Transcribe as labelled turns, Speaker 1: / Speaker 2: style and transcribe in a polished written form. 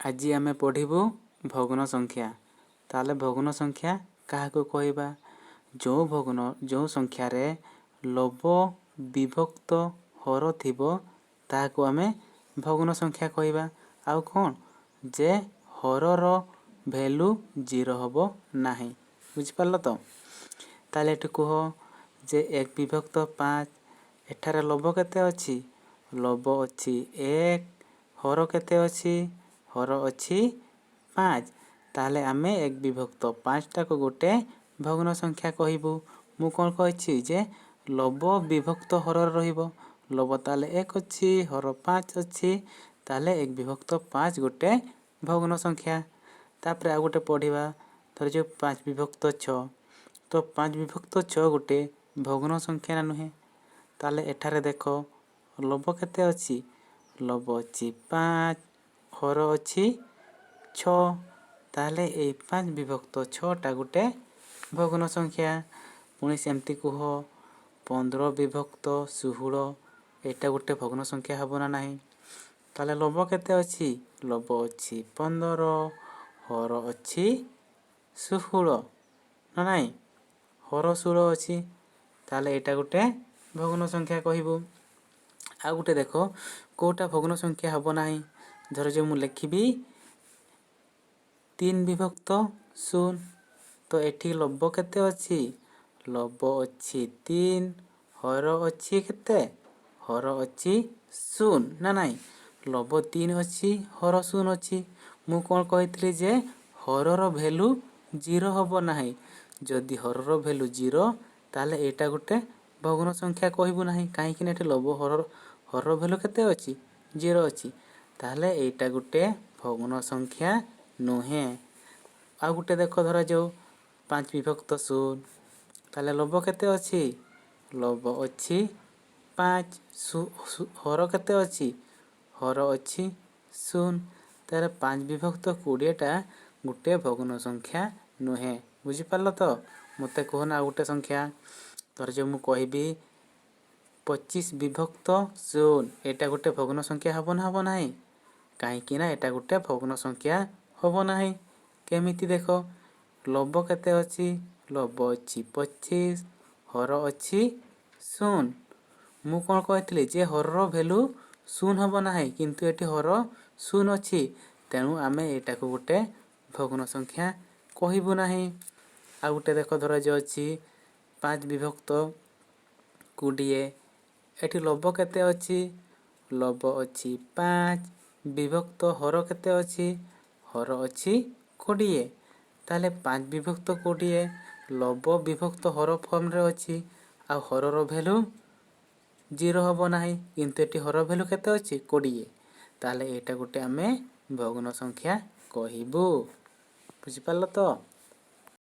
Speaker 1: आज आमे पढ़िबु भग्न संख्या। ताले भग्न संख्या काहाको कहबा? जो संख्या रे लव विभक्त हर थिबो ताहाको आमे भग्न संख्या कहबा। आउ कोन जे हरर भैल्यू 0 हबो नाही। बुझि पारल तो? ताले एठु कह जे 1 विभक्त 5 एठारे लव केते अछि? लव अछि 1, हर केते अछि? हर अछि 5। ताले आमे 1 विभक्त 5 टाको गोटे भग्न संख्या कहिबु। मु कोन कहछि जे लव विभक्त हर रहिबो। लव ताले 1 अछि, हर 5 अछि, ताले 1 विभक्त 5 गोटे भग्न संख्या। तापरे आ गोटे पढ़िबा धर जो 5 विभक्त 6। तो 5 विभक्त 6 गोटे भग्न संख्या ना नुहे। ताले एठारे देखो लव केते अछि? लव अछि 5, हर अछि 6। ताले ए 5 विभक्त 6 टा गोटे भग्न संख्या। पुणी सेमती कह 15 विभक्त 16 एटा गोटे भग्न संख्या हबो ना नाही। ताले लव केते अछि? लव अछि 15, हर अछि 16 ना नाही। हर 16 अछि। ताले एटा गोटे भग्न संख्या कहिबो। आ गोटे देखो कोटा भग्न संख्या हबो नाही। धर जो मु लिखिबी 3 विभक्त 0। तो एठी लव केते अछि? लव अछि 3, हर अछि केते? हर अछि 0 ना नाही। लव 3 अछि, हर 0 अछि। मु कोन कहितली जे हरर भैल्यू 0 हबो नाही। जदि हरर भैल्यू 0 ताले एटा गोटे भग्न संख्या कहिबु नाही। काहे कि एठी लव हरर भैल्यू केते अछि? 0 अछि। ताले एटा गोटे भग्न संख्या नुहे। आ गोटे देखो धरा जो 5 विभक्त 0। ताले लव केते अछि? लव अछि 5, हर केते अछि? हर अछि 0। ताले 5 विभक्त 20 टा गोटे भग्न संख्या नुहे। बुझि पारल तो? मते कहना आ गोटे संख्या। धर जो मु कहिबी 25 विभक्त 0। एटा गोटे भग्न संख्या हबो ना हबो नाही? काहेकि ना एटा गोटे भग्न संख्या हबो नाही। केमिति देखो लव केते अछि? लव अछि 25, हर अछि 0। मु कोन कहतली जे हरर भैल्यू 0 हबो नाही, किंतु एठी हर 0 अछि। तेनु आमे एटा को गोटे भग्न संख्या कहिबु नाही। आ गोटे देखो धर जो अछि 5 विभक्त 20। एठी लव केते अछि? लव अछि 5, विभक्त हर केते अछि? हर अछि 20। ताले 5 विभक्त 20 लव विभक्त हर फॉर्म रे अछि। आ हरर भैल्यू 0 हबो नाही, किंतु एठी हर भैल्यू केते अछि? 20। ताले एटा गोटे आमे भग्न संख्या कहिबु। बुझि पारल तो?